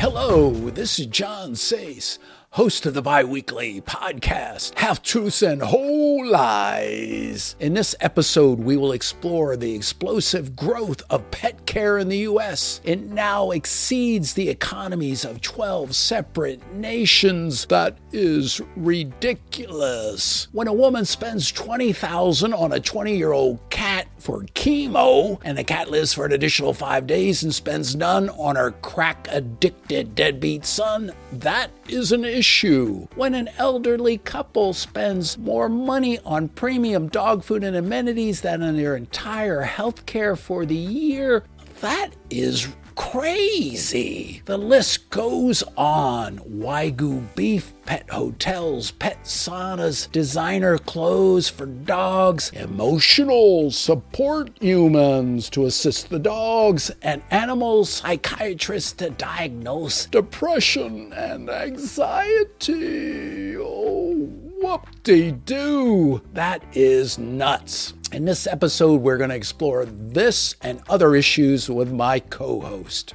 Hello, this is John Sace, host of the bi-weekly podcast, Half Truths and Whole Lies. In this episode, we will explore the explosive growth of pet care in the U.S. It now exceeds the economies of 12 separate nations. That is ridiculous. When a woman spends $20,000 on a 20-year-old cat for chemo, and the cat lives for an additional 5 days and spends none on her crack-addicted deadbeat son, that is an issue. When an elderly couple spends more money on premium dog food and amenities than on their entire health care for the year, that is crazy. The list goes on. Wagyu beef, pet hotels, pet saunas, designer clothes for dogs, emotional support humans to assist the dogs, and animal psychiatrists to diagnose depression and anxiety. Oh, whoop-de-doo. That is nuts. In this episode, we're going to explore this and other issues with my co-host.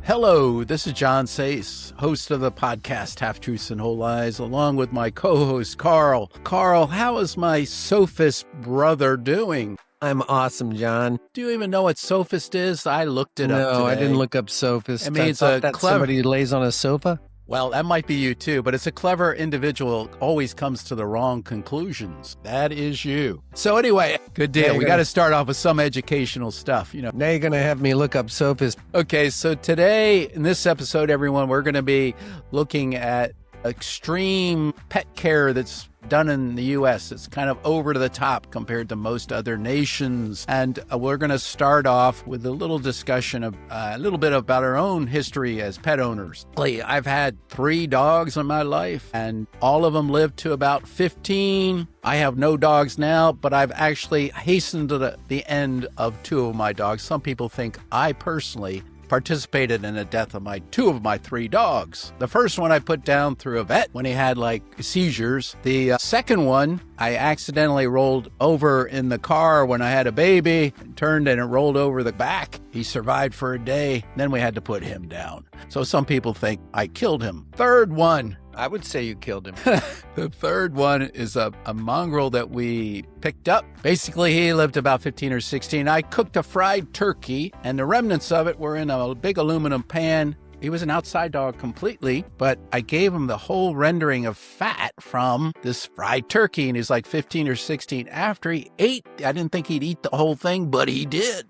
Hello, this is John Sace, host of the podcast Half Truths and Whole Lies, along with my co-host, Carl. Carl, how is my sophist brother doing? I'm awesome, John. Do you even know what sophist is? I looked it up today. No, I didn't look up sophist. It means I thought that's somebody who lays on a sofa. Well, that might be you too, but it's a clever individual always comes to the wrong conclusions. That is you. So anyway, good deal. We got to start off with some educational stuff, you know. Now you're going to have me look up sophist. Okay, so today in this episode, everyone, we're going to be looking at extreme pet care that's done in the U.S. It's kind of over the top compared to most other nations. And we're going to start off with a little discussion of a little bit about our own history as pet owners. I've had 3 dogs in my life, and all of them lived to about 15. I have no dogs now, but I've actually hastened to the end of 2 of my dogs. Some people think I personally participated in the death of 2 of my 3 dogs. The first one I put down through a vet when he had seizures. The second one I accidentally rolled over in the car when I had a baby, turned and it rolled over the back. He survived for a day. Then we had to put him down. So some people think I killed him. Third one, I would say you killed him. The third one is a mongrel that we picked up. Basically, he lived about 15 or 16. I cooked a fried turkey, and the remnants of it were in a big aluminum pan. He was an outside dog completely, but I gave him the whole rendering of fat from this fried turkey, and he's like 15 or 16. After he ate, I didn't think he'd eat the whole thing, but he did.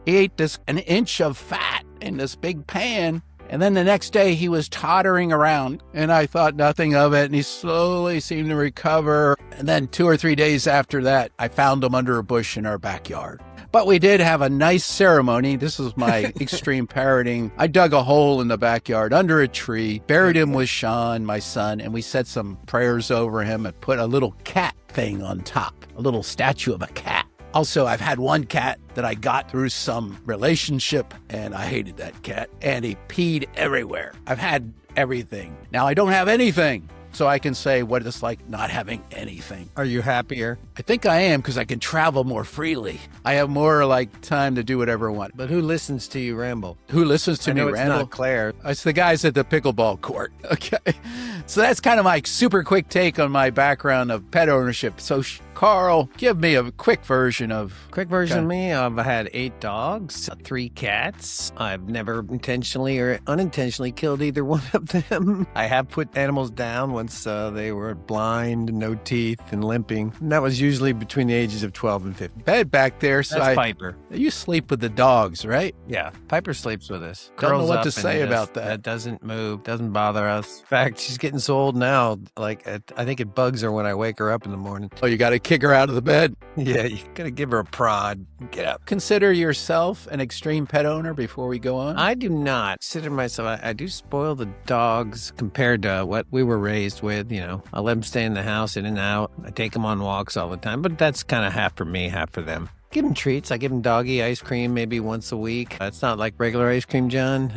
He ate an inch of fat in this big pan. And then the next day he was tottering around, and I thought nothing of it, and he slowly seemed to recover. And then 2 or 3 days after that, I found him under a bush in our backyard. But we did have a nice ceremony. This is my extreme parenting. I dug a hole in the backyard under a tree, buried him with Sean, my son, and we said some prayers over him and put a little cat thing on top, a little statue of a cat. Also, I've had one cat that I got through some relationship, and I hated that cat, and he peed everywhere. I've had everything. Now I don't have anything, so I can say what it's like not having anything. Are you happier? I think I am, because I can travel more freely. I have more time to do whatever I want. But who listens to you ramble? Who listens to me ramble? It's not Claire. It's the guys at the pickleball court. Okay. So that's kind of my super quick take on my background of pet ownership. So Carl, give me a quick version of... Quick version of me. I've had 8 dogs, 3 cats. I've never intentionally or unintentionally killed either one of them. I have put animals down once they were blind, no teeth, and limping. And that was usually between the ages of 12 and 15. Bed back there. So That's Piper. You sleep with the dogs, right? Yeah. Piper sleeps with us. Don't know Curls what up to say and about that. That doesn't move, doesn't bother us. In fact, she's getting so old now, I think it bugs her when I wake her up in the morning. Oh, you got to kick her out of the bed? Yeah, you got to give her a prod. Get up. Consider yourself an extreme pet owner before we go on? I do not consider myself. I do spoil the dogs compared to what we were raised with. I let them stay in the house, in and out. I take them on walks all the time, but that's kind of half for me, half for them. Give them treats. I give them doggy ice cream maybe once a week. It's not like regular ice cream, John.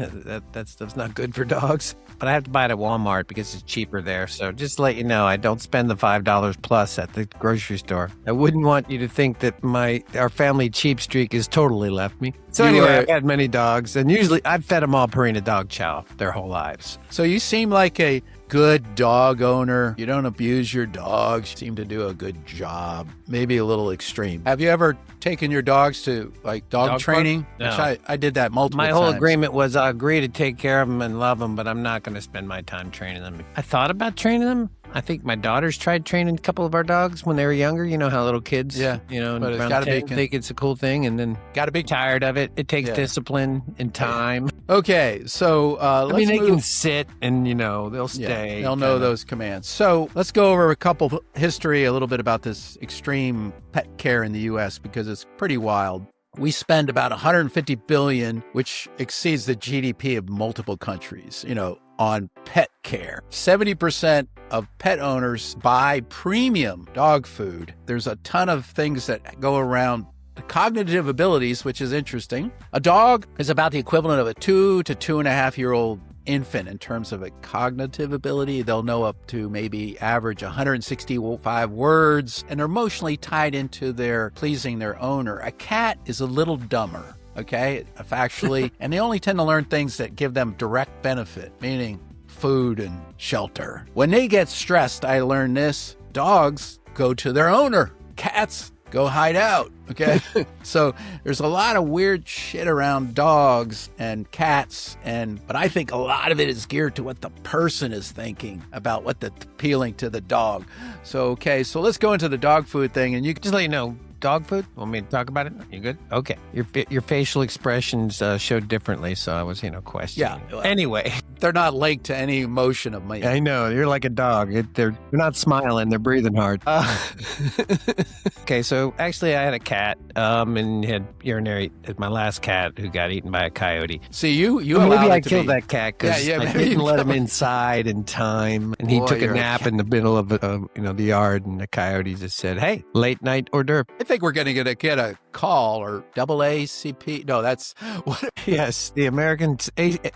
That stuff's not good for dogs. But I have to buy it at Walmart because it's cheaper there. So just to let you know, I don't spend the $5 plus at the grocery store. I wouldn't want you to think that our family cheap streak has totally left me. So anyway, I've had many dogs, and usually I've fed them all Purina dog chow their whole lives. So you seem like a good dog owner. You don't abuse your dogs. You seem to do a good job. Maybe a little extreme. Have you ever taken your dogs to like dog training? No. Which I did that multiple times. My whole agreement was I agree to take care of them and love them, but I'm not going to spend my time training them. I thought about training them. I think my daughters tried training a couple of our dogs when they were younger. You know how little kids, but it's around 10, think it's a cool thing, and then got be tired of it. It takes discipline and time. Okay, so let's they can sit and, they'll stay. They'll know those commands. So let's go over a little bit about this extreme pet care in the U.S. because it's pretty wild. We spend about $150 billion, which exceeds the GDP of multiple countries, on pet care. 70% of pet owners buy premium dog food. There's a ton of things that go around the cognitive abilities, which is interesting. A dog is about the equivalent of a 2 to 2.5-year-old infant in terms of a cognitive ability. They'll know up to maybe average 165 words, and they're emotionally tied into their pleasing their owner. A cat is a little dumber, factually, and they only tend to learn things that give them direct benefit, meaning food and shelter. When they get stressed, I learned this, dogs go to their owner. Cats go hide out. So there's a lot of weird shit around dogs and cats, but I think a lot of it is geared to what the person is thinking about what's appealing to the dog. So let's go into the dog food thing, and you can just let you know. Dog food? Want me to talk about it? You good? Okay. Your facial expressions showed differently, so I was, questioning. Yeah. Anyway. They're not linked to any emotion of mine. I know. You're like a dog. They're not smiling. They're breathing hard. Okay, so actually I had a cat and had urinary, my last cat who got eaten by a coyote. See, you maybe I killed that cat because I didn't let him inside in time, and he took a nap in the middle of the yard, and the coyote just said, "Hey, late night hors d'oeuvre." I think we're going to get a call or AACP. No, that's what. Yes, the American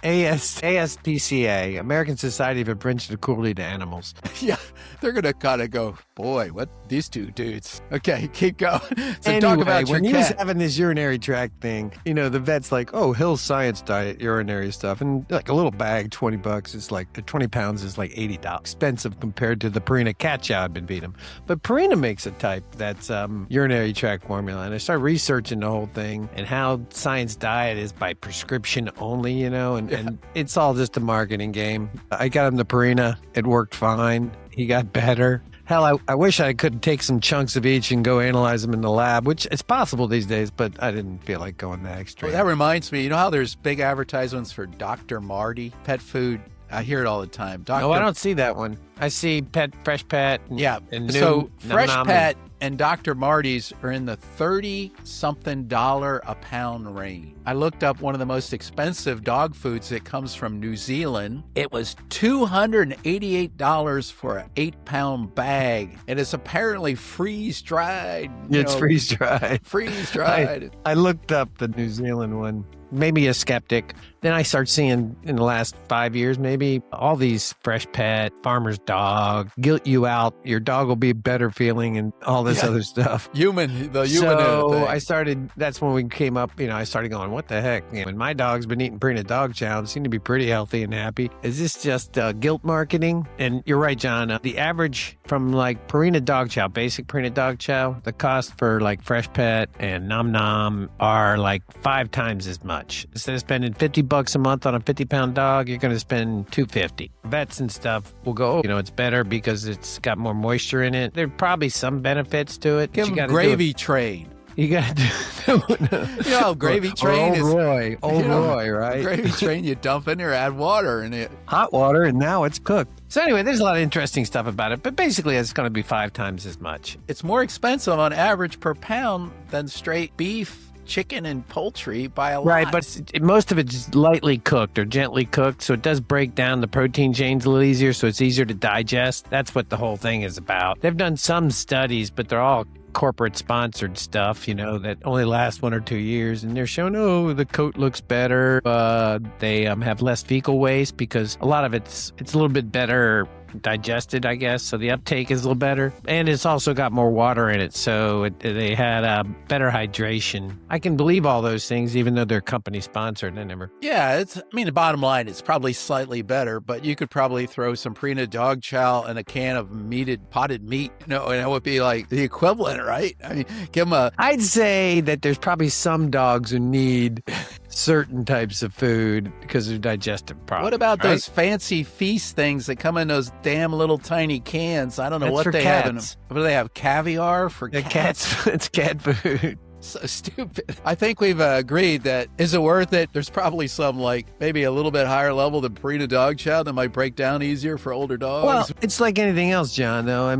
ASPCA, American Society of Prevention of Cruelty to Animals. Yeah, they're going to kind of go, boy, what these two dudes. Okay, keep going. So anyway, talk about your when cat. He was having this urinary tract thing, the vet's like, oh, Hill's Science Diet urinary stuff. And like a little bag, $20 is like, 20 pounds is like $80. Expensive compared to the Purina cat chow I've been feeding him. But Purina makes a type that's urinary tract formula. And I started researching the whole thing and how Science Diet is by prescription only, and it's all just a marketing game. I got him the Purina. It worked fine. He got better. Hell, I wish I could take some chunks of each and go analyze them in the lab, which is possible these days, but I didn't feel like going that extreme. Well, that reminds me, how there's big advertisements for Dr. Marty pet food? I hear it all the time. No, I don't see that one. I see Fresh Pet. And so Fresh Pet and Dr. Marty's are in the $30-something a pound range. I looked up one of the most expensive dog foods that comes from New Zealand. It was $288 for an 8-pound bag. It is apparently freeze-dried. It's freeze-dried. Freeze-dried. I looked up the New Zealand one. Maybe a skeptic. Then I start seeing in the last 5 years, maybe all these Fresh Pet, Farmer's Dog, guilt you out. Your dog will be better feeling and all this other stuff. The human So I started, that's when we came up, I started going, what the heck? When my dog's been eating Purina dog chow, it seemed to be pretty healthy and happy. Is this just guilt marketing? And you're right, John. The average from like Purina dog chow, basic Purina dog chow, the cost for like Fresh Pet and Nom Nom are like 5 times as much. Instead of spending $50 a month on a 50-pound dog, you're going to spend $250. Vets and stuff will go, it's better because it's got more moisture in it. There are probably some benefits to it. Give them Gravy Train. You got to Gravy Train is Roy, Roy, right? Gravy Train, you dump in there, add water in it. Hot water, and now it's cooked. So anyway, there's a lot of interesting stuff about it, but basically it's going to be 5 times as much. It's more expensive on average per pound than straight beef, chicken, and poultry by a lot. Right, but most of it's lightly cooked or gently cooked, so it does break down the protein chains a little easier, so it's easier to digest. That's what the whole thing is about. They've done some studies, but they're all corporate sponsored stuff, that only lasts 1 or 2 years. And they're showing, the coat looks better. They have less fecal waste because a lot of it's a little bit better digested, I guess. So the uptake is a little better. And it's also got more water in it. So they had better hydration. I can believe all those things, even though they're company sponsored. Yeah, the bottom line, it's probably slightly better, but you could probably throw some Purina dog chow and a can of potted meat, and it would be like the equivalent, right? Give them I'd say that there's probably some dogs who need certain types of food because of digestive problems. What about those fancy feast things that come in those damn little tiny cans? I don't know what they have in them. What do they have? Caviar for cats? It's cat food. So stupid. I think we've agreed that is it worth it? There's probably some maybe a little bit higher level than Purina dog chow that might break down easier for older dogs. Well, it's like anything else, John, though.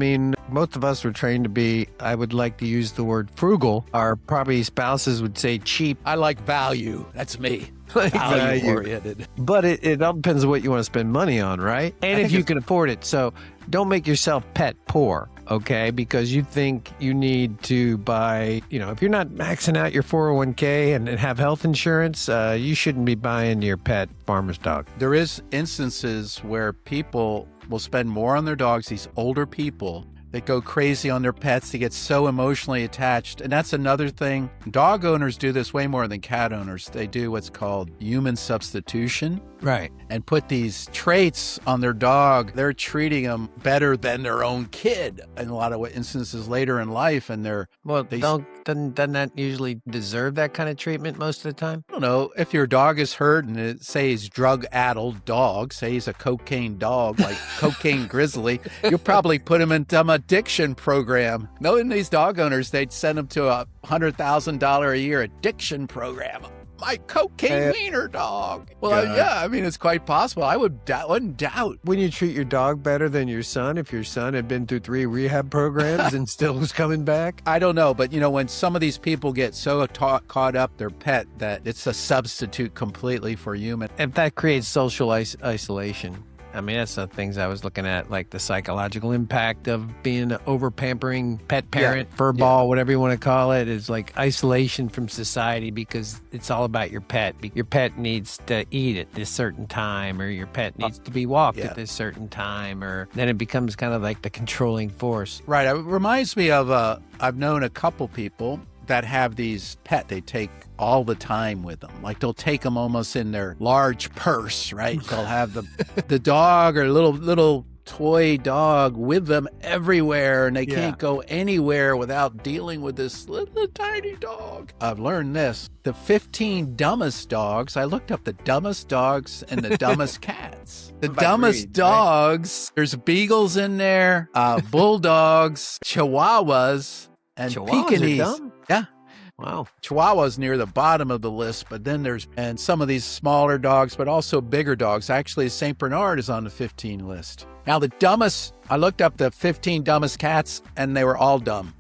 Most of us were trained to be, I would like to use the word frugal. Our probably spouses would say cheap. I like value. That's me. Value oriented. But it all depends on what you want to spend money on, right? And if you can afford it. So don't make yourself pet poor, okay? Because you think you need to buy, if you're not maxing out your 401k and have health insurance, you shouldn't be buying your pet farmer's dog. There is instances where people will spend more on their dogs, these older people that go crazy on their pets. They get so emotionally attached. And that's another thing. Dog owners do this way more than cat owners. They do what's called human substitution. Right. And put these traits on their dog. They're treating them better than their own kid in a lot of instances later in life. And doesn't that usually deserve that kind of treatment most of the time? I don't know. If your dog is hurt and say he's drug-addled dog, say he's a cocaine dog, like cocaine grizzly, you'll probably put him in some addiction program. Knowing these dog owners, they'd send him to a $100,000 a year addiction program. My cocaine wiener dog. Well, it's quite possible. I wouldn't doubt. Wouldn't you treat your dog better than your son if your son had been through 3 rehab programs and still was coming back? I don't know. But, when some of these people get so caught up their pet that it's a substitute completely for human. If that creates social isolation. That's the things I was looking at, like the psychological impact of being an over-pampering pet parent, furball, whatever you want to call it, is like isolation from society because it's all about your pet. Your pet needs to eat at this certain time, or your pet needs to be walked at this certain time, or then it becomes kind of like the controlling force. Right. It reminds me of, I've known a couple people that have these pet they take all the time with them. Like they'll take them almost in their large purse, right? They'll have the dog or little toy dog with them everywhere, and they can't go anywhere without dealing with this little tiny dog. I've learned this. The 15 dumbest dogs, I looked up the dumbest dogs and the dumbest cats. The dumbest dogs, there's beagles in there, bulldogs, chihuahuas, and Pekingese. Yeah. Wow. Chihuahua's near the bottom of the list, but then there's some of these smaller dogs, but also bigger dogs. Actually, St. Bernard is on the 15 list. Now, I looked up the 15 dumbest cats, and they were all dumb.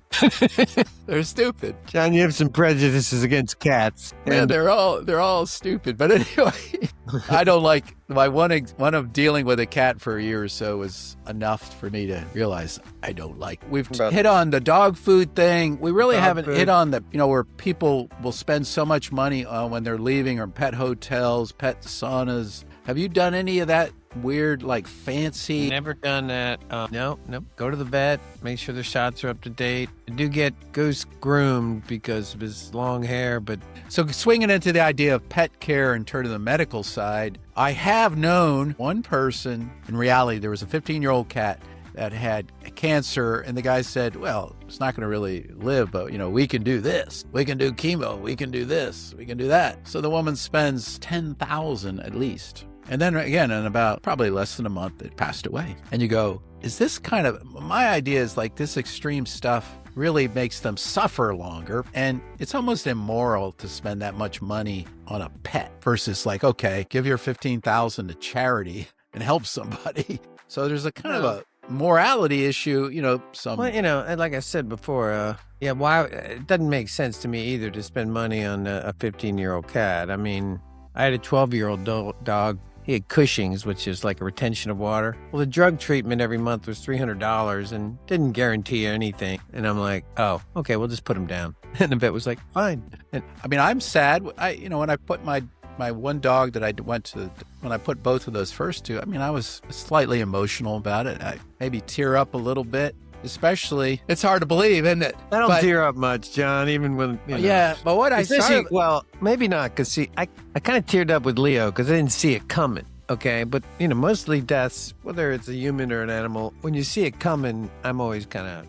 They're stupid. John, you have some prejudices against cats. Yeah, they're all stupid. But anyway, I don't like my one of dealing with a cat for a year or so was enough for me to realize I don't like. We've hit on the dog food thing. We really haven't hit on the where people will spend so much money when they're leaving, or pet hotels, pet saunas. Have you done any of that? Weird, fancy. Never done that. No. Go to the vet. Make sure the shots are up to date. I do get Goose groomed because of his long hair, but so swinging into the idea of pet care and turn to the medical side, I have known one person. In reality, there was a 15-year-old cat that had cancer, and the guy said, "Well, it's not going to really live, but we can do this. We can do chemo. We can do this. We can do that." So the woman spends $10,000 at least. And then again, in about probably less than a month, it passed away. And you go, is this my idea is this extreme stuff really makes them suffer longer. And it's almost immoral to spend that much money on a pet versus okay, give your $15,000 to charity and help somebody. So there's a kind of a morality issue, and like I said before, why it doesn't make sense to me either to spend money on a 15-year-old cat. I had a 12-year-old dog He had Cushing's, which is like a retention of water. Well, the drug treatment every month was $300 and didn't guarantee anything. And I'm like, oh, okay, we'll just put him down. And the vet was like, fine. And I mean, I'm sad. When I put my one dog that I went to, when I put both of those first two, I mean, I was slightly emotional about it. I maybe tear up a little bit. Especially, it's hard to believe, isn't it? I don't tear up much, John, even when, Yeah, but what I started... Well, maybe not, because see, I kind of teared up with Leo because I didn't see it coming, okay? But, mostly deaths, whether it's a human or an animal, when you see it coming, I'm always kind of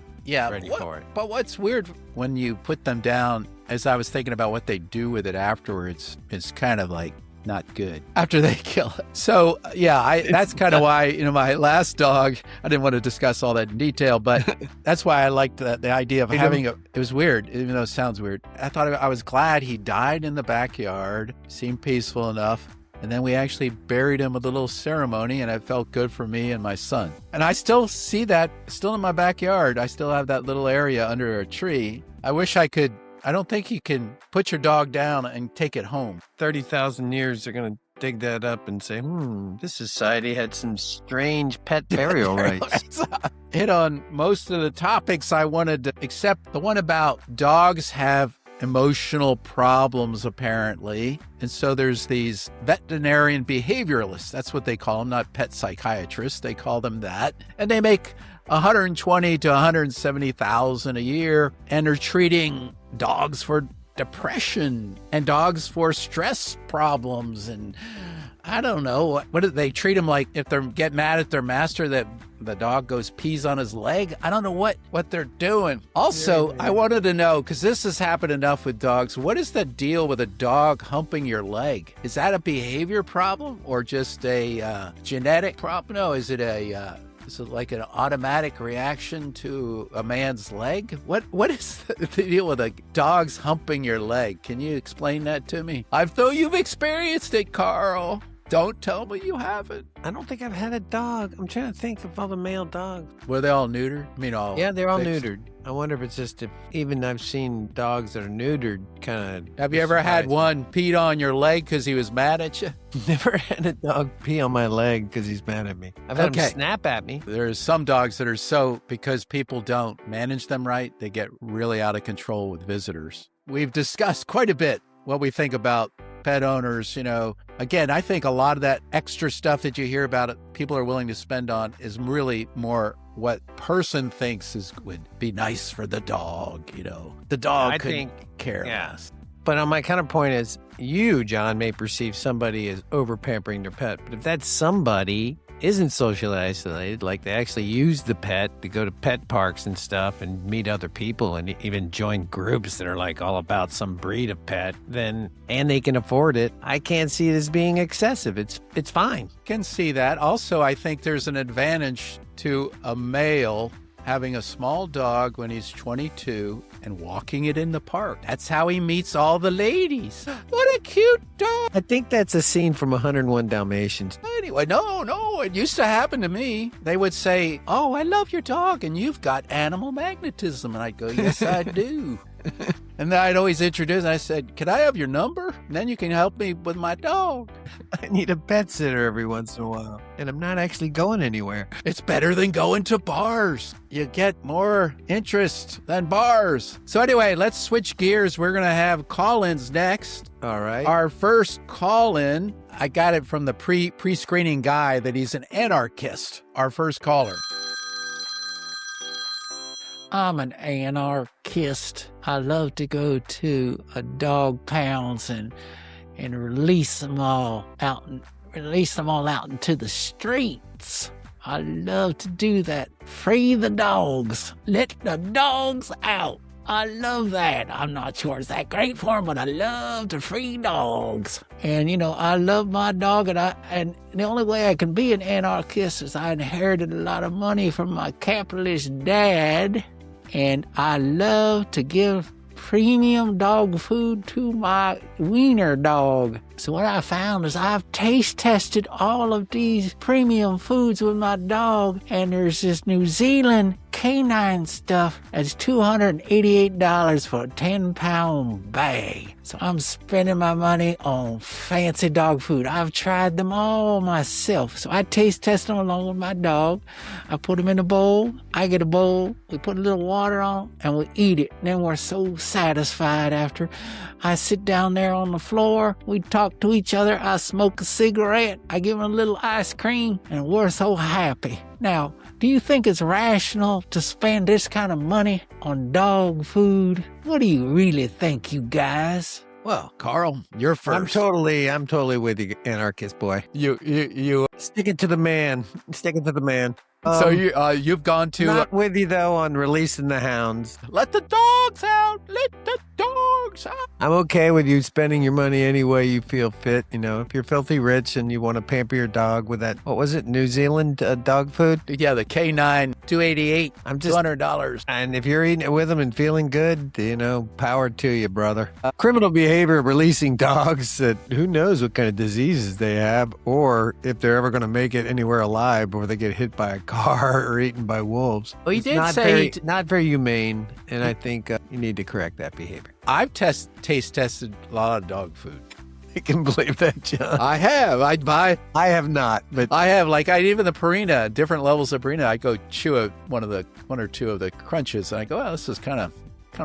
ready for it. But what's weird when you put them down, as I was thinking about what they do with it afterwards, it's kind of like not good after they kill it. So that's kind of why, my last dog, I didn't want to discuss all that in detail, but that's why I liked the idea of having it was weird, even though it sounds weird. I was glad he died in the backyard, seemed peaceful enough. And then we actually buried him with a little ceremony, and it felt good for me and my son. And I still see that still in my backyard. I still have that little area under a tree. I wish I could. I don't think you can put your dog down and take it home. 30,000 years, they're going to dig that up and say, this society had some strange pet burial rites. Hit on most of the topics I wanted to, except the one about dogs have emotional problems, apparently. And so there's these veterinarian behavioralists. That's what they call them, not pet psychiatrists. They call them that. And they make 120 to 170,000 a year, and they're treating dogs for depression and dogs for stress problems. And I don't know, what do they treat them like? If they get mad at their master, that the dog goes pees on his leg. I don't know what they're doing. Also, I wanted to know, because this has happened enough with dogs, what is the deal with a dog humping your leg? Is that a behavior problem or just a genetic problem? No, is it like an automatic reaction to a man's leg? What is the deal with dogs humping your leg? Can you explain that to me? I know you've experienced it, Carl. Don't tell me you haven't. I don't think I've had a dog. I'm trying to think of all the male dogs. Were they all neutered? I mean, all Yeah, they're all fixed? neutered. I wonder if it's just even I've seen dogs that are neutered kind of. Have you ever had one peed on your leg because he was mad at you? Never had a dog pee on my leg because he's mad at me. I've had him snap at me. There's some dogs that are because people don't manage them right, they get really out of control with visitors. We've discussed quite a bit what we think about pet owners. Again, I think a lot of that extra stuff that you hear about people are willing to spend on is really more what person thinks would be nice for the dog. The dog couldn't care less. But my counterpoint is, you, John, may perceive somebody as over-pampering their pet. But if that somebody isn't socially isolated, like they actually use the pet to go to pet parks and stuff and meet other people and even join groups that are like all about some breed of pet, and they can afford it, I can't see it as being excessive. It's fine. Can see that. Also, I think there's an advantage to a male having a small dog when he's 22 and walking it in the park. That's how he meets all the ladies. What a cute dog. I think that's a scene from 101 Dalmatians. Anyway, no, it used to happen to me. They would say, "Oh, I love your dog, and you've got animal magnetism." And I'd go, "Yes, I do." And then I'd always introduce, and I said, "Can I have your number? And then you can help me with my dog." I need a pet sitter every once in a while, and I'm not actually going anywhere. It's better than going to bars. You get more interest than bars. So anyway, let's switch gears. We're going to have call-ins next. All right. Our first call-in, I got it from the pre-screening guy that he's an anarchist. Our first caller. I'm an anarchist. I love to go to dog pounds and release them all out into the streets. I love to do that. Free the dogs. Let the dogs out. I love that. I'm not sure it's that great for them, but I love to free dogs. And, I love my dog, and the only way I can be an anarchist is I inherited a lot of money from my capitalist dad, and I love to give premium dog food to my wiener dog. So what I found is I've taste tested all of these premium foods with my dog, and there's this New Zealand canine stuff is $288 for a 10-pound bag. So I'm spending my money on fancy dog food. I've tried them all myself. So I taste test them along with my dog. I put them in a bowl. I get a bowl. We put a little water on and we eat it. And then we're so satisfied after. I sit down there on the floor. We talk to each other. I smoke a cigarette. I give them a little ice cream and we're so happy. Now, do you think it's rational to spend this kind of money on dog food? What do you really think, you guys? Well, Carl, you're first. I'm totally with you, anarchist boy. You. Stick it to the man. Stick it to the man. So you've gone to not with you though on releasing the hounds. Let the dogs out. Let the dogs out. I'm okay with you spending your money any way you feel fit. You know, if you're filthy rich and you want to pamper your dog with that, what was it, New Zealand dog food? Yeah, the K9, $288. I'm just $200. And if you're eating it with them and feeling good, you know, power to you, brother. Criminal behavior, releasing dogs that who knows what kind of diseases they have, or if they're ever going to make it anywhere alive, or they get hit by a car or eaten by wolves. Well, he did not say not very humane, and I think you need to correct that behavior. I've taste tested a lot of dog food. I can believe that, John. I have. I have not, but I have. Like even the Purina, different levels of Purina. I go chew one or two of the crunches, and I go, "Oh, this is kind of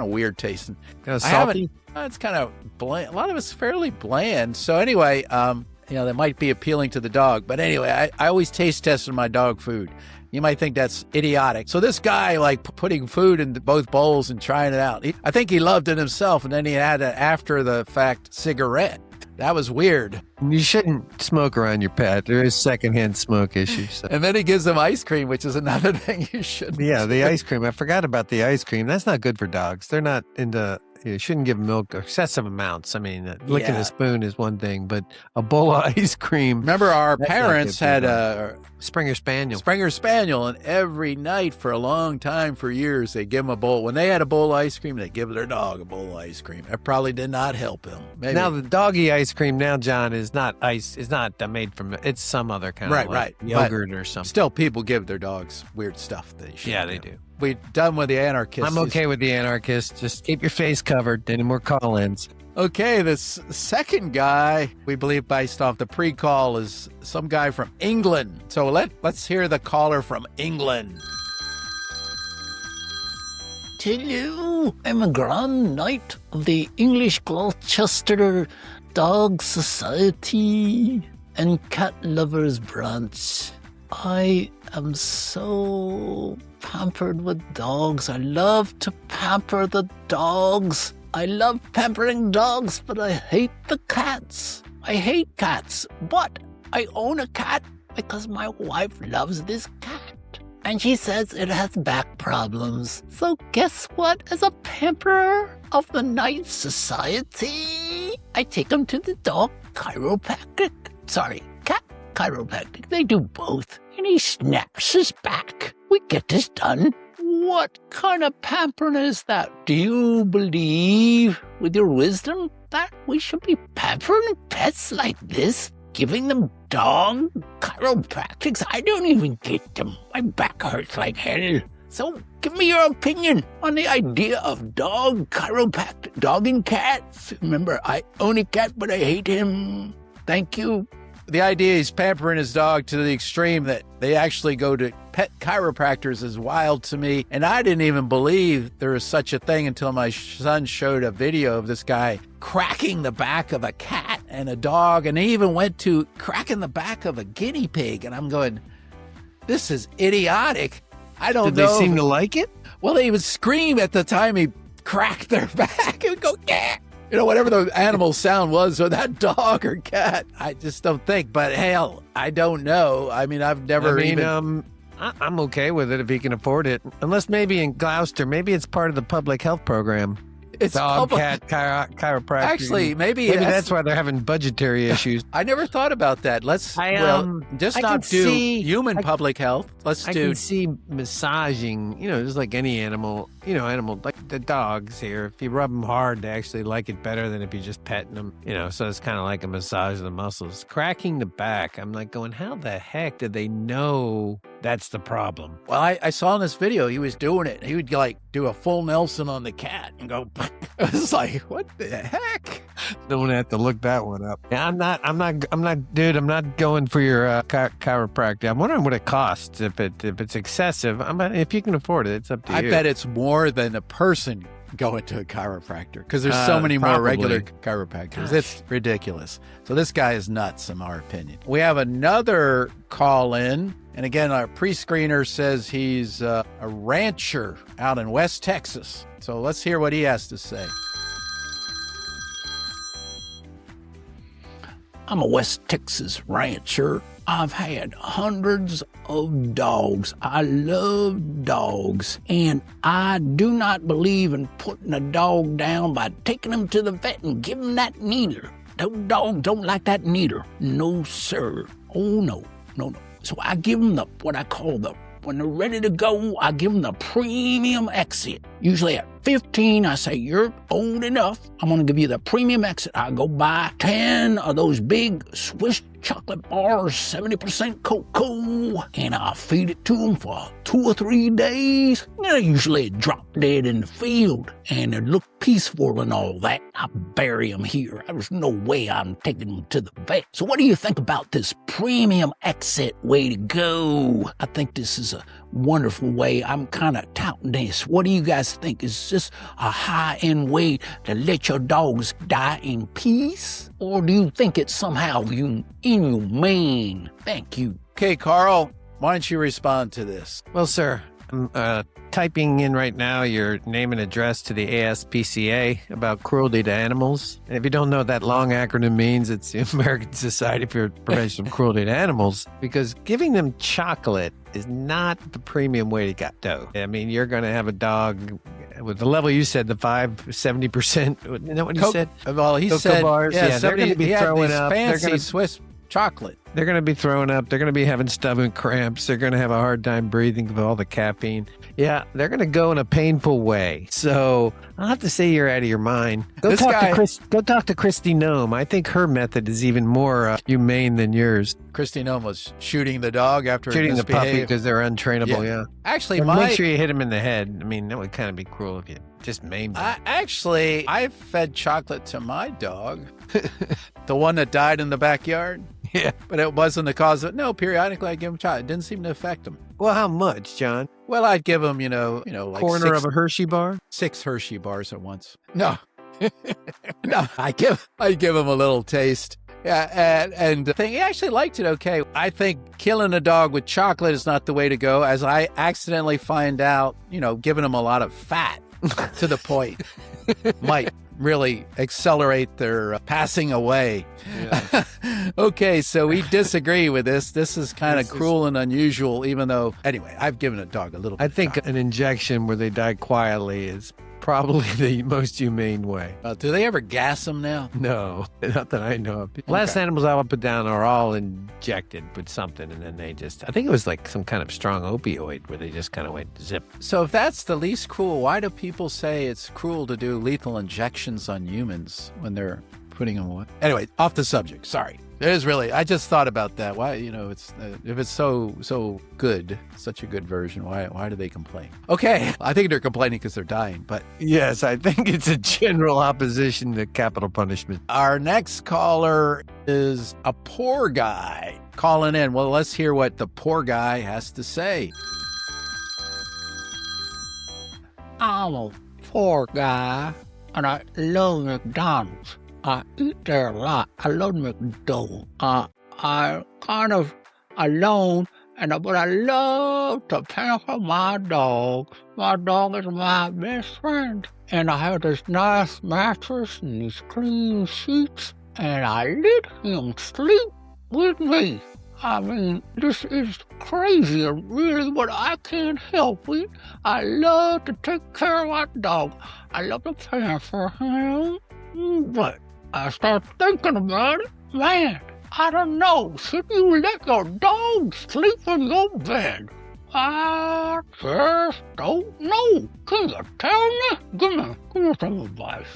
weird tasting." kind of I salty. haven't. It's kind of bland. A lot of it's fairly bland. So anyway, that might be appealing to the dog. But anyway, I always taste tested my dog food. You might think that's idiotic. So this guy, like putting food in both bowls and trying it out. I think he loved it himself, and then he had an after-the-fact cigarette. That was weird. You shouldn't smoke around your pet. There is secondhand smoke issues. So. And then he gives them ice cream, which is another thing you shouldn't. Yeah, the ice cream. I forgot about the ice cream. That's not good for dogs. They're not into... You shouldn't give milk excessive amounts. I mean, licking a spoon is one thing, but a bowl of ice cream. Remember, our parents had a Springer Spaniel, and every night for a long time, for years, they give him a bowl. When they had a bowl of ice cream, they give their dog a bowl of ice cream. That probably did not help him. Maybe. Now the doggy ice cream now, John, is not ice. It's not made from. It's some other kind of yogurt or something. Still, people give their dogs weird stuff. They do. We're done with the anarchists. I'm okay with the anarchists. Just keep your face covered. Any more call-ins? Okay, this second guy, we believe based off the pre-call, is some guy from England. So let's hear the caller from England. Hello, I'm a Grand Knight of the English Gloucester Dog Society and Cat Lovers Branch. I am so pampered with dogs. I love to pamper the dogs. I love pampering dogs, but I hate the cats. I hate cats, but I own a cat because my wife loves this cat. And she says it has back problems. So guess what? As a pamperer of the Knight Society, I take him to the cat chiropractic. They do both. And he snaps his back. We get this done. What kind of pampering is that? Do you believe, with your wisdom, that we should be pampering pets like this? Giving them dog chiropractics? I don't even get them. My back hurts like hell. So give me your opinion on the idea of dog chiropractic. Dog and cats. Remember, I own a cat, but I hate him. Thank you. The idea he's pampering his dog to the extreme that they actually go to pet chiropractors is wild to me. And I didn't even believe there was such a thing until my son showed a video of this guy cracking the back of a cat and a dog. And he even went to cracking the back of a guinea pig. And I'm going, this is idiotic. I don't know. Did they seem to like it? Well, he would scream at the time he cracked their back. He would go, yeah. Whatever the animal sound was, or that dog or cat, I just don't think. But hell, I don't know. I mean, I'm okay with it if he can afford it. Unless maybe in Gloucester, maybe it's part of the public health program. It's dog, cat, chiropractic. Actually, maybe that's why they're having budgetary issues. I never thought about that. Let's not do human public health. I can see massaging, just like any animal. animal, like the dogs here, if you rub them hard, they actually like it better than if you're just petting them, so it's kind of like a massage of the muscles. Cracking the back, I'm like going, how the heck did they know that's the problem? Well, I saw in this video, he was doing it. He would do a full Nelson on the cat and go, it was like, what the heck? Don't have to look that one up. Yeah, I'm not going for your chiropractor. I'm wondering what it costs. If it's excessive, if you can afford it, it's up to you. I bet it's more than a person going to a chiropractor because there's so many more regular chiropractors. Gosh. It's ridiculous. So this guy is nuts, in our opinion. We have another call in. And again, our pre-screener says he's a rancher out in West Texas. So let's hear what he has to say. I'm a West Texas rancher. I've had hundreds of dogs. I love dogs. And I do not believe in putting a dog down by taking him to the vet and giving him that needle. Those dogs don't like that needle. No, sir. Oh, no. So I give them what I call when they're ready to go, I give them the premium exit. Usually at 15, I say, you're old enough. I'm going to give you the premium exit. I go buy 10 of those big Swiss chocolate bars, 70% cocoa, and I feed it to them for 2 or 3 days. They usually drop dead in the field, and they look peaceful and all that. I bury them here. There's no way I'm taking them to the vet. So what do you think about this premium exit way to go? I think this is a wonderful way. I'm kind of touting this. What do you guys think? Is this a high-end way to let your dogs die in peace? Or do you think it's somehow inhumane? Thank you. Okay, Carl, why don't you respond to this? Well, sir, I'm typing in right now your name and address to the ASPCA about cruelty to animals. And if you don't know what that long acronym means, it's the American Society for Prevention of Cruelty to Animals, because giving them chocolate is not the premium way to go. I mean, you're going to have a dog with the level you said, the 70%. Isn't that what you said? Well, he Cocoa said, bars. Yeah, they're going to be throwing up. Fancy Swiss chocolate. They're going to be throwing up. They're going to be having stomach cramps. They're going to have a hard time breathing with all the caffeine. Yeah, they're going to go in a painful way. So I'll have to say you're out of your mind. Go talk to Christy Nome. I think her method is even more humane than yours. Christy Nome was shooting the dog after shooting the puppy because they're untrainable. Yeah. Actually, make sure you hit him in the head. I mean, that would kind of be cruel if you just maimed him. I fed chocolate to my dog, the one that died in the backyard. Yeah. But it wasn't the cause of it. No, periodically I give him chocolate. It didn't seem to affect him. Well, how much, John? Well, I'd give him, like quarter of a Hershey bar? 6 Hershey bars at once. No. No, I give him a little taste. Yeah, and the thing, he actually liked it okay. I think killing a dog with chocolate is not the way to go, as I accidentally find out, giving him a lot of fat to the point might really accelerate their passing away. Yeah. Okay, so we disagree with this. This is kind of cruel and unusual, even though, anyway, I've given a dog a little bit. I think an injection where they die quietly is probably the most humane way. Do they ever gas them now? No, not that I know of. Last animals I would put down are all injected with something, and then they I think it was like some kind of strong opioid where they just kind of went zip. So if that's the least cruel, why do people say it's cruel to do lethal injections on humans when they're putting them away? Anyway, off the subject. Sorry. It is really, I just thought about that. Why, it's if it's so good, such a good version, why do they complain? Okay, I think they're complaining because they're dying, but... Yes, I think it's a general opposition to capital punishment. Our next caller is a poor guy calling in. Well, let's hear what the poor guy has to say. I'm a poor guy, and I love McDonald's. I eat there a lot. I love McDonald's. I'm kind of alone, but I love to pamper my dog. My dog is my best friend. And I have this nice mattress and these clean sheets, and I let him sleep with me. I mean, this is crazy, really, but I can't help it. I love to take care of my dog. I love to pamper him, but I start thinking about it. Man, I don't know. Should you let your dog sleep in your bed? I just don't know. Can you tell me? Give me some advice.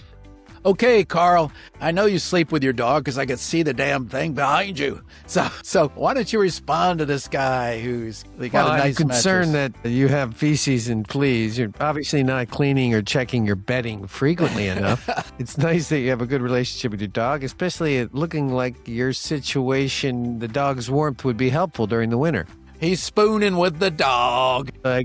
Okay, Carl, I know you sleep with your dog because I could see the damn thing behind you. So why don't you respond to this guy who's got a nice I'm concerned mattress? that you have feces and fleas. You're obviously not cleaning or checking your bedding frequently enough. It's nice that you have a good relationship with your dog, especially looking like your situation, the dog's warmth would be helpful during the winter. He's spooning with the dog. I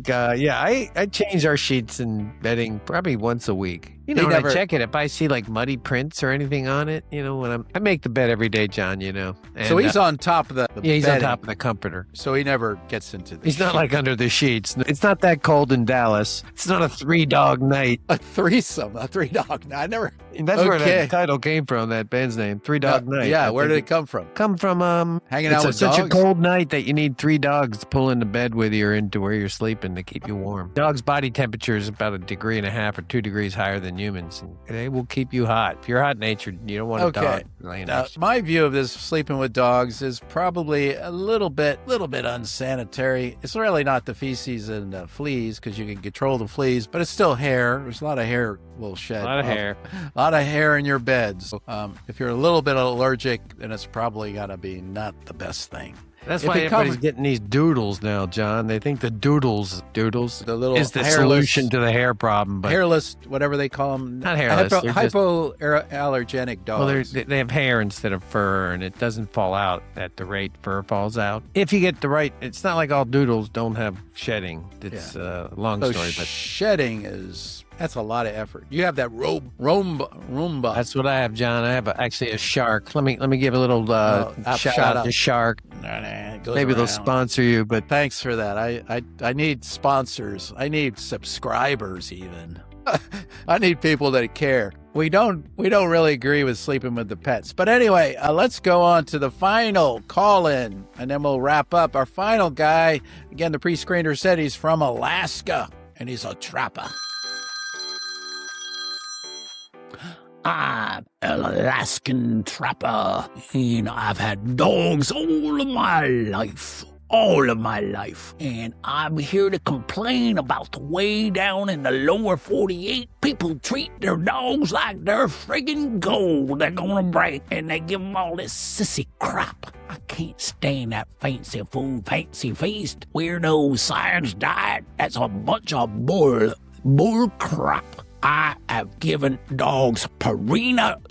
change our sheets and bedding probably once a week. I check it if I see like muddy prints or anything on it. When I make the bed every day, John. And, so he's on top of the he's bedding. on top of the comforter. So he never gets into the He's not like under the sheets. It's not that cold in Dallas. It's not a 3-dog night. A threesome, a 3-dog. I never. That's where that title came from. That band's name, 3-Dog Night. Yeah, where did it come from? Come from hanging out with such dogs? a cold night that you need 3 dogs to pull into bed with you or into where you're sleeping to keep you warm. Dog's body temperature is about 1.5 degrees or 2 degrees higher than humans. And they will keep you hot. If you're hot-natured, you don't want a dog laying next to you. My view of this sleeping with dogs is probably a little bit unsanitary. It's really not the feces and fleas because you can control the fleas, but it's still hair. There's a lot of hair will shed. A lot of hair. A lot of hair in your beds. If you're a little bit allergic, then it's probably going to be not the best thing. That's why everybody's getting these doodles now, John. They think the doodles the little is the hairless, solution to the hair problem. But hairless, whatever they call them. Not hairless. Hypoallergenic dogs. Well, they have hair instead of fur, and it doesn't fall out at the rate fur falls out. If you get the right, it's not like all doodles don't have shedding. It's a long story. But shedding that's a lot of effort. You have that Roomba. That's what I have, John. I have actually a shark. Let me give a little shout out to Shark. Maybe they'll sponsor you, but thanks for that. I need sponsors. I need subscribers even. I need people that care. We don't really agree with sleeping with the pets. But anyway, let's go on to the final call-in, and then we'll wrap up. Our final guy, again, the pre-screener said he's from Alaska, and he's a trapper. I'm an Alaskan trapper, and I've had dogs all of my life. And I'm here to complain about the way down in the lower 48, people treat their dogs like they're friggin' gold they're gonna break, and they give them all this sissy crap. I can't stand that fancy food, fancy feast, weirdo science diet. That's a bunch of bull crap. I have given dogs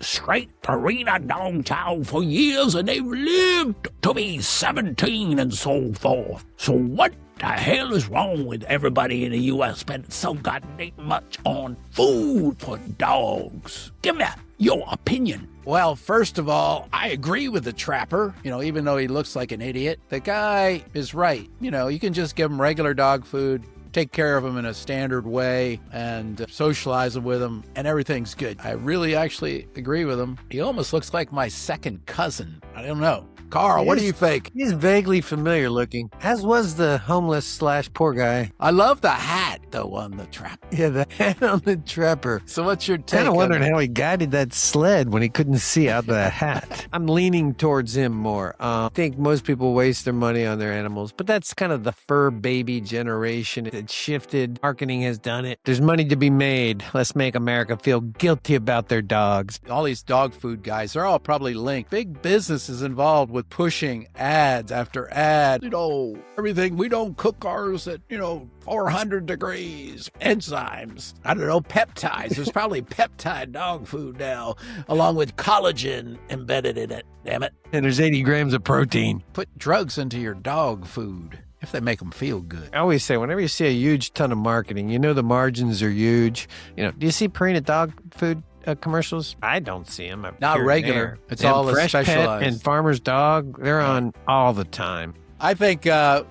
straight Purina dog chow for years, and they've lived to be 17 and so forth. So what the hell is wrong with everybody in the U.S. spending so goddamn much on food for dogs? Give me your opinion. Well, first of all, I agree with the trapper. Even though he looks like an idiot, the guy is right. You can just give him regular dog food, take care of them in a standard way, and socialize them with them, and everything's good. I really actually agree with him. He almost looks like my second cousin. I don't know. Carl, what do you think? He's vaguely familiar looking, as was the homeless/poor guy. I love the hat, though, on the trap. Yeah, the hat on the trapper. So what's your take? Kind of wondering how he guided that sled when he couldn't see out of the hat. I'm leaning towards him more. I think most people waste their money on their animals, but that's kind of the fur baby generation. It's shifted. Marketing has done it. There's money to be made. Let's make America feel guilty about their dogs. All these dog food guys, they're all probably linked. Big business is involved with pushing ads after ad. Everything, we don't cook ours at, 400 degrees. Enzymes, peptides. There's probably peptide dog food now, along with collagen embedded in it, damn it. And there's 80 grams of protein. Put drugs into your dog food if they make them feel good. I always say, whenever you see a huge ton of marketing, the margins are huge. Do you see Purina dog food commercials? I don't see them. Not regular. It's all Fresh specialized. Pet and Farmer's Dog, they're on all the time. I think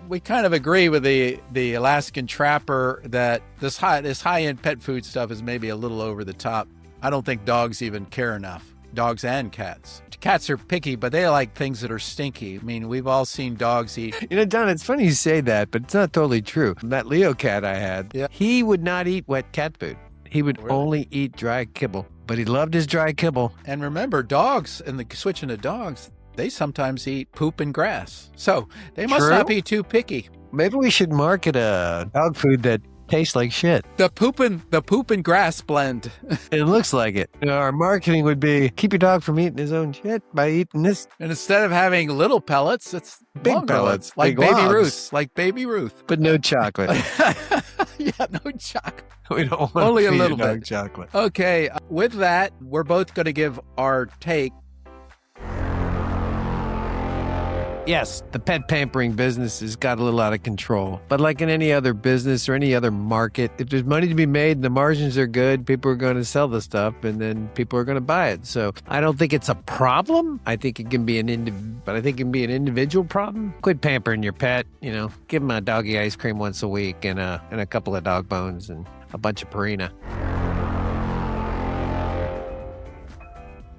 we kind of agree with the Alaskan trapper that this high-end pet food stuff is maybe a little over the top. I don't think dogs even care enough. Dogs and cats. Cats are picky, but they like things that are stinky. I mean, we've all seen dogs eat. Don, it's funny you say that, but it's not totally true. That Leo cat I had, he would not eat wet cat food. He would only eat dry kibble, but he loved his dry kibble. And remember, dogs, switching to dogs, they sometimes eat poop and grass. So they must not be too picky. Maybe we should market a dog food that tastes like shit. The poopin' grass blend. It looks like it. Our marketing would be keep your dog from eating his own shit by eating this. And instead of having little pellets, it's Big long pellets, like big Baby logs. Ruth. Like Baby Ruth. But no chocolate. Yeah, no chocolate. We don't want Only to a feed little dog bit. chocolate. Okay, with that, we're both going to give our take. Yes, the pet pampering business has got a little out of control. But like in any other business or any other market, if there's money to be made and the margins are good, people are going to sell the stuff and then people are going to buy it. So I don't think it's a problem. I think it can be but I think it can be an individual problem. Quit pampering your pet, give them a doggy ice cream once a week and a couple of dog bones and a bunch of Purina.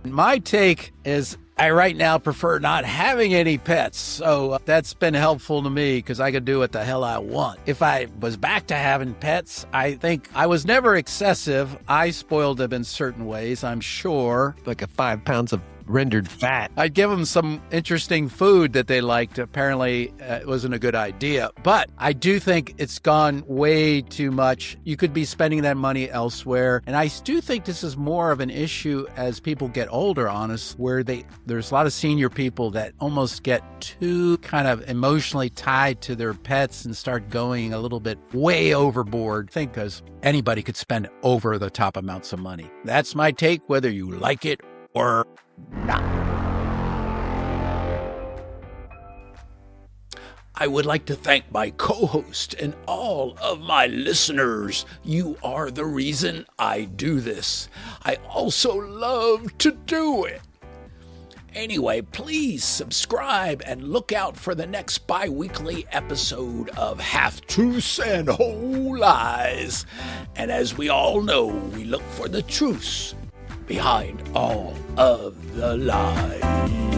My take is I right now prefer not having any pets. So that's been helpful to me because I could do what the hell I want. If I was back to having pets, I think I was never excessive. I spoiled them in certain ways, I'm sure. Like 5 pounds of rendered fat. I'd give them some interesting food that they liked. Apparently, it wasn't a good idea. But I do think it's gone way too much. You could be spending that money elsewhere. And I do think this is more of an issue as people get older, honest, where there's a lot of senior people that almost get too kind of emotionally tied to their pets and start going a little bit way overboard. I think because anybody could spend over the top amounts of money. That's my take, whether you like it or not. I would like to thank my co-host and all of my listeners. You are the reason I do this. I also love to do it. Anyway, please subscribe and look out for the next bi-weekly episode of Half Truths and Whole Lies. And as we all know, we look for the truths behind all of the lies.